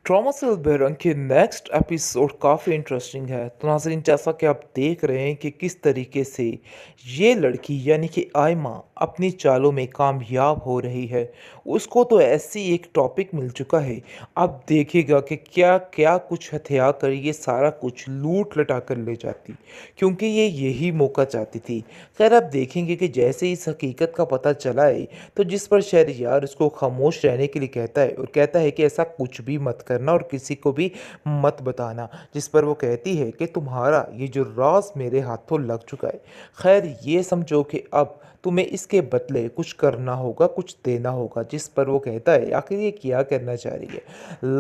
Trauma से बेरंग के नेक्स्ट एपिसोड काफ़ी इंटरेस्टिंग है। तो नाज़रीन, जैसा कि आप देख रहे हैं कि किस तरीके से ये लड़की यानी कि आयमा अपनी चालों में कामयाब हो रही है। उसको तो ऐसी एक टॉपिक मिल चुका है। अब देखिएगा कि क्या क्या कुछ हथियार कर ये सारा कुछ लूट लटा कर ले जाती, क्योंकि ये यही मौका चाहती थी। खैर, आप देखेंगे कि जैसे ही इस हकीकत का पता चला है, तो जिस पर शहरयार उसको खामोश रहने के लिए कहता है और कहता है कि ऐसा कुछ भी मत करना और किसी को भी मत बताना। जिस पर वो कहती है कि तुम्हारा ये जो राज मेरे हाथों लग चुका है। खैर, ये समझो कि अब तुम्हें इसके बदले कुछ करना होगा, कुछ देना होगा। जिस पर वो कहता है आखिर ये क्या करना चाह रही है,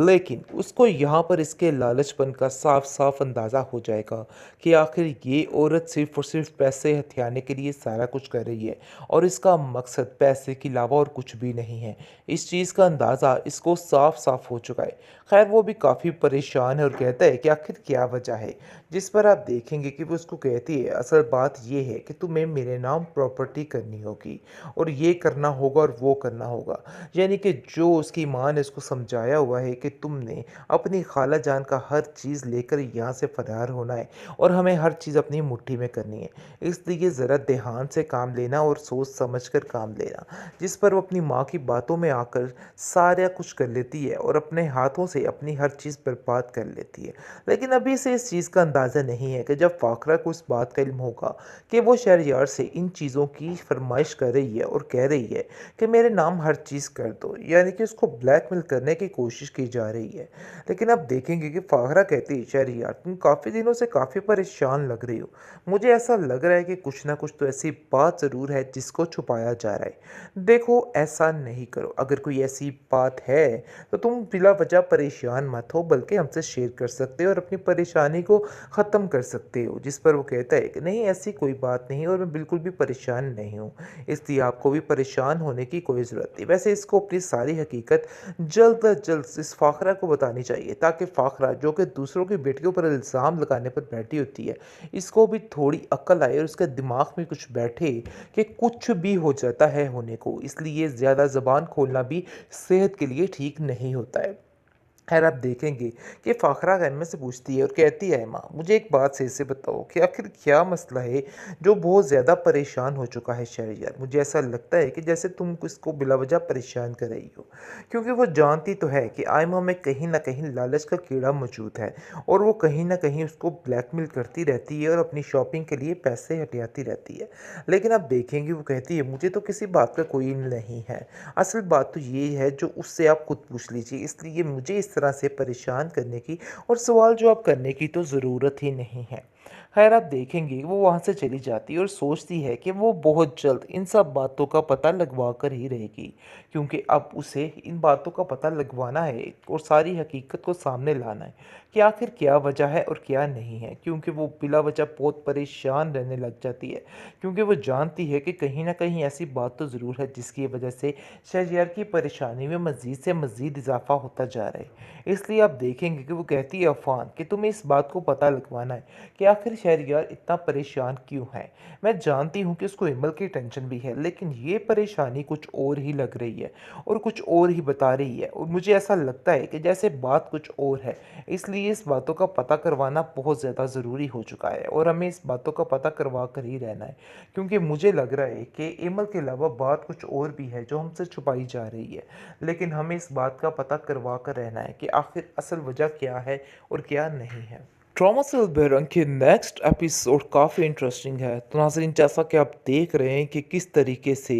लेकिन उसको यहाँ पर इसके लालचपन का साफ साफ अंदाज़ा हो जाएगा कि आखिर ये औरत सिर्फ और सिर्फ पैसे हथियाने के लिए सारा कुछ कर रही है और इसका मकसद पैसे के अलावा और कुछ भी नहीं है। इस चीज़ का अंदाज़ा इसको साफ साफ हो चुका है। खैर, वो भी काफ़ी परेशान है और कहता है कि आखिर क्या वजह है। जिस पर आप देखेंगे कि वो उसको कहती है असल बात ये है कि तुम्हें मेरे नाम प्रॉपर्टी करनी होगी और ये करना होगा और वो करना होगा। यानी कि जो उसकी माँ ने उसको समझाया हुआ है कि तुमने अपनी खाला जान का हर चीज़ लेकर यहाँ से फरार होना है और हमें हर चीज़ अपनी मुट्ठी में करनी है। इसलिए ज़रा ध्यान से काम लेना और सोच समझ कर काम लेना। जिस पर वो अपनी माँ की बातों में आकर सारा कुछ कर लेती है और अपने हाथों से अपनी हर चीज़ बर्बाद कर लेती है। लेकिन अभी से इस चीज़ का अंदाज़ा नहीं है कि जब फ़ाकरा को इस बात का इल्म होगा कि वो शहरयार से इन चीज़ों की फरमाइश कर रही है और कह रही है कि मेरे नाम हर चीज़ कर दो, यानी कि उसको ब्लैकमेल करने की कोशिश की जा रही है। लेकिन आप देखेंगे कि फ़ाकरा कहती है शहरयार, तुम काफ़ी दिनों से काफ़ी परेशान लग रही हो। मुझे ऐसा लग रहा है कि कुछ ना कुछ तो ऐसी बात ज़रूर है जिसको छुपाया जा रहा है। देखो, ऐसा नहीं करो। अगर कोई ऐसी बात है तो तुम बिला वजह परेशान मत हो, बल्कि हमसे शेयर कर सकते हो और अपनी परेशानी को ख़त्म कर सकते हो। जिस पर वो कहता है कि नहीं, ऐसी कोई बात नहीं और मैं बिल्कुल भी परेशान नहीं हूँ, इसलिए आपको भी परेशान होने की कोई ज़रूरत नहीं। वैसे इसको अपनी सारी हकीकत जल्द अज जल्द इस फ़ाकरा को बतानी चाहिए, ताकि फ़ाकरा जो कि दूसरों की बेटियों पर इल्ज़ाम लगाने पर बैठी होती है, इसको भी थोड़ी अक्ल आए और उसके दिमाग में कुछ बैठे कि कुछ भी हो जाता है होने को। इसलिए ज़्यादा ज़बान खोलना भी सेहत के लिए ठीक नहीं होता है। खैर, आप देखेंगे कि फ़ाखरा एम्मा से पूछती है और कहती है, माँ मुझे एक बात सही से बताओ कि आखिर क्या मसला है जो बहुत ज़्यादा परेशान हो चुका है शहरयार। मुझे ऐसा लगता है कि जैसे तुम इसको बिलावजह परेशान कर रही हो, क्योंकि वो जानती तो है कि आयमा में कहीं ना कहीं लालच का कीड़ा मौजूद है और वो कहीं ना कहीं उसको ब्लैकमेल करती रहती है और अपनी शॉपिंग के लिए पैसे हटियाती रहती है। लेकिन आप देखेंगे वो कहती है मुझे तो किसी बात का कोई नहीं है, असल बात तो ये है जो उससे आप खुद पूछ लीजिए। इसलिए मुझे इस तरह से परेशान करने की और सवाल जवाब करने की तो ज़रूरत ही नहीं है। खैर, आप देखेंगे वो वहाँ से चली जाती है और सोचती है कि वो बहुत जल्द इन सब बातों का पता लगवा कर ही रहेगी, क्योंकि अब उसे इन बातों का पता लगवाना है और सारी हकीकत को सामने लाना है कि आखिर क्या वजह है और क्या नहीं है। क्योंकि वो बिला वजह बहुत परेशान रहने लग जाती है, क्योंकि वो जानती है कि कहीं ना कहीं ऐसी बात तो ज़रूर है जिसकी वजह से शहरयार की परेशानी में मज़ीद से मज़ीद इजाफा होता जा रहा है। इसलिए आप देखेंगे कि वो कहती है अफ़ान कि तुम्हें इस बात को पता लगवाना है कि आखिर शहरयार इतना परेशान क्यों है। मैं जानती हूँ कि उसको इमल की टेंशन भी है, लेकिन ये परेशानी कुछ और ही लग रही है और कुछ और ही बता रही है और मुझे ऐसा लगता है कि जैसे बात कुछ और है। इसलिए इस बातों का पता करवाना बहुत ज़्यादा ज़रूरी हो चुका है और हमें इस बातों का पता करवा कर ही रहना है, क्योंकि मुझे लग रहा है कि इमल के अलावा बात कुछ और भी है जो हमसे छुपाई जा रही है। लेकिन हमें इस बात का पता करवा कर रहना है कि आखिर असल वजह क्या है और क्या नहीं है। ट्रॉमा से बेरंग के नेक्स्ट एपिसोड काफ़ी इंटरेस्टिंग है। तो नाज़रीन, जैसा कि आप देख रहे हैं कि किस तरीके से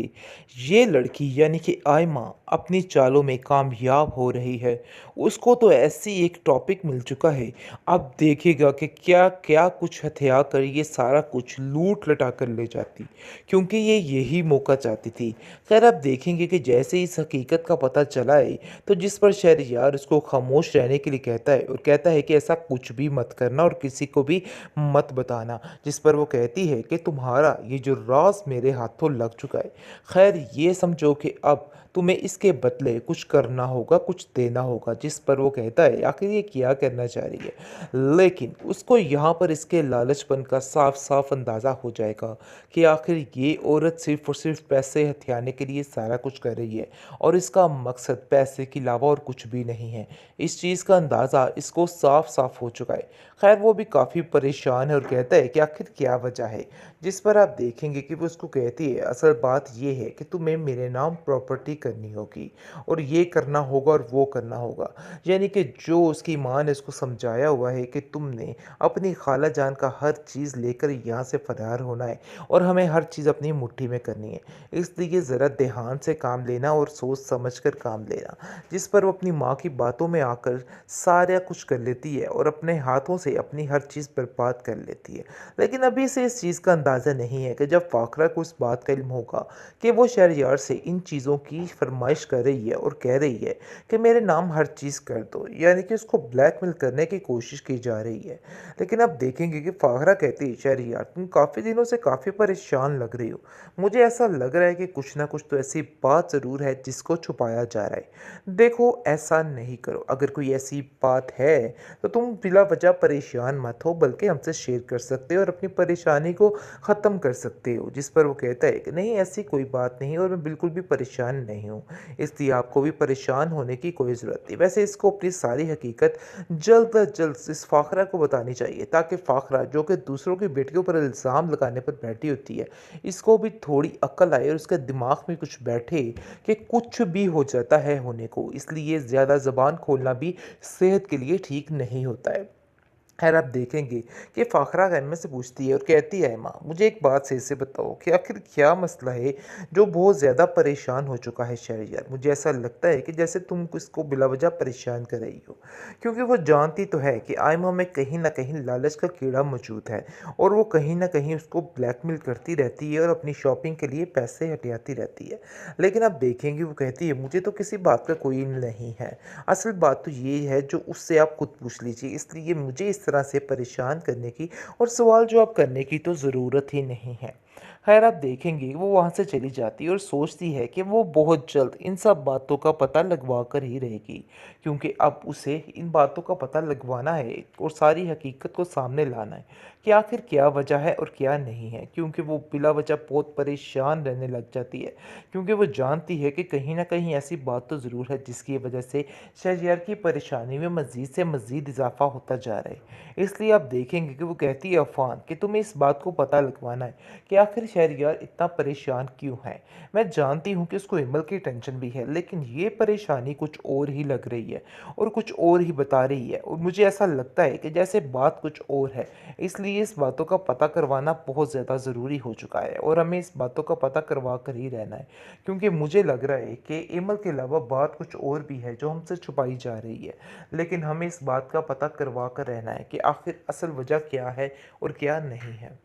ये लड़की यानी कि आयमा अपनी चालों में कामयाब हो रही है। उसको तो ऐसी एक टॉपिक मिल चुका है। अब देखिएगा कि क्या क्या कुछ हथियार कर ये सारा कुछ लूट लटा कर ले जाती, क्योंकि ये यही मौका चाहती थी। खैर, आप देखेंगे कि जैसे ही इस हकीकत का पता चला है, तो जिस पर शहरयार उसको खामोश रहने के लिए कहता है और कहता है कि ऐसा कुछ भी मत करना और किसी को भी मत बताना। जिस पर वो कहती है कि तुम्हारा ये जो राज मेरे हाथों लग चुका है। खैर, ये समझो कि अब तुम्हें इसके बदले कुछ करना होगा, कुछ देना होगा। जिस पर वो कहता है आखिर ये क्या करना चाह रही है। लेकिन उसको यहाँ पर इसके लालचपन का साफ-साफ अंदाज़ा हो जाएगा कि आखिर ये औरत सिर्फ़ और सिर्फ़ पैसे हथियाने के लिए सारा कुछ कर रही है और इसका मकसद पैसे के अलावा और कुछ भी नहीं है। इस चीज़ का अंदाज़ा इसको साफ-साफ हो चुका है। ख़ैर वो भी काफ़ी परेशान है और कहता है कि आखिर क्या वजह है? जिस पर आप देखेंगे कि वो उसको कहती है असल बात ये है कि तुम्हें मेरे नाम प्रॉपर्टी करनी होगी और ये करना होगा और वो करना होगा। यानी कि जो उसकी माँ ने उसको समझाया हुआ है कि तुमने अपनी खाला जान का हर चीज़ लेकर यहाँ से फ़रार होना है और हमें हर चीज़ अपनी मुट्ठी में करनी है। इसलिए ज़रा ध्यान से काम लेना और सोच समझ कर काम लेना। जिस पर वो अपनी माँ की बातों में आकर सारा कुछ कर लेती है और अपने हाथों से अपनी हर चीज़ बर्बाद कर लेती है। लेकिन अभी से इस चीज़ का अंदाज़ा नहीं है कि जब फ़ाखरा को इस बात का इल्म होगा कि वो शहरयार से इन चीज़ों की फ़रमाइश कर रही है और कह रही है कि मेरे नाम हर चीज़ कर दो, यानी कि उसको ब्लैकमेल करने की कोशिश की जा रही है। लेकिन आप देखेंगे कि फ़ाखरा कहती है शहरयार तुम काफ़ी दिनों से काफ़ी परेशान लग रही हो। मुझे ऐसा लग रहा है कि कुछ ना कुछ तो ऐसी बात ज़रूर है जिसको छुपाया जा रहा है। देखो ऐसा नहीं करो, अगर कोई ऐसी बात है तो तुम बिला वजह परेशान मत हो बल्कि हमसे शेयर कर सकते हो और अपनी परेशानी को ख़त्म कर सकते हो। जिस पर वो कहता है कि नहीं ऐसी कोई बात नहीं और मैं बिल्कुल भी परेशान नहीं हूँ, इसलिए आपको भी परेशान होने की कोई ज़रूरत नहीं। वैसे इसको अपनी सारी हकीकत जल्द अज जल्द इस फ़ाखरा को बतानी चाहिए ताकि फ़ाखरा जो कि दूसरों की बेटियों पर इल्ज़ाम लगाने पर बैठी होती है, इसको भी थोड़ी अक्ल आए और उसके दिमाग में कुछ बैठे कि कुछ भी हो जाता है होने को, इसलिए ज़्यादा ज़बान खोलना भी सेहत के लिए ठीक नहीं होता है। खैर आप देखेंगे कि फ़ाखरा गन से पूछती है और कहती है माँ मुझे एक बात सही से बताओ कि आखिर क्या मसला है जो बहुत ज़्यादा परेशान हो चुका है शहरयार। मुझे ऐसा लगता है कि जैसे तुम इसको बिलावजह परेशान कर रही हो, क्योंकि वो जानती तो है कि आयमा में कहीं ना कहीं लालच का कीड़ा मौजूद है और वो कहीं ना कहीं उसको ब्लैकमेल करती रहती है और अपनी शॉपिंग के लिए पैसे हटियाती रहती है। लेकिन आप देखेंगे वो कहती है मुझे तो किसी बात का कोई इल्म नहीं है, असल बात तो ये है जो उससे आप खुद पूछ लीजिए, इसलिए मुझे इस तरह से परेशान करने की और सवाल जवाब करने की तो ज़रूरत ही नहीं है। खैर आप देखेंगे वो वहाँ से चली जाती है और सोचती है कि वो बहुत जल्द इन सब बातों का पता लगवा कर ही रहेगी, क्योंकि अब उसे इन बातों का पता लगवाना है और सारी हकीकत को सामने लाना है कि आखिर क्या वजह है और क्या नहीं है। क्योंकि वो बिला वजह बहुत परेशान रहने लग जाती है, क्योंकि वो जानती है कि कहीं ना कहीं ऐसी बात तो ज़रूर है जिसकी वजह से शहरयार की परेशानी में मज़ीद से मज़ीद इजाफा होता जा रहा है। इसलिए आप देखेंगे कि वो कहती है अफ़ान कि तुम्हें इस बात को पता लगवाना है कि आखिर शहरयार इतना परेशान क्यों है। मैं जानती हूँ कि उसको हिमल की टेंशन भी है, लेकिन ये परेशानी कुछ और ही लग रही है और कुछ और ही बता रही है और मुझे ऐसा लगता है कि जैसे बात कुछ और है। इसलिए इस बातों का पता करवाना बहुत ज़्यादा ज़रूरी हो चुका है और हमें इस बातों का पता करवा कर ही रहना है, क्योंकि मुझे लग रहा है कि इमल के अलावा बात कुछ और भी है जो हमसे छुपाई जा रही है। लेकिन हमें इस बात का पता करवा कर रहना है कि आखिर असल वजह क्या है और क्या नहीं है।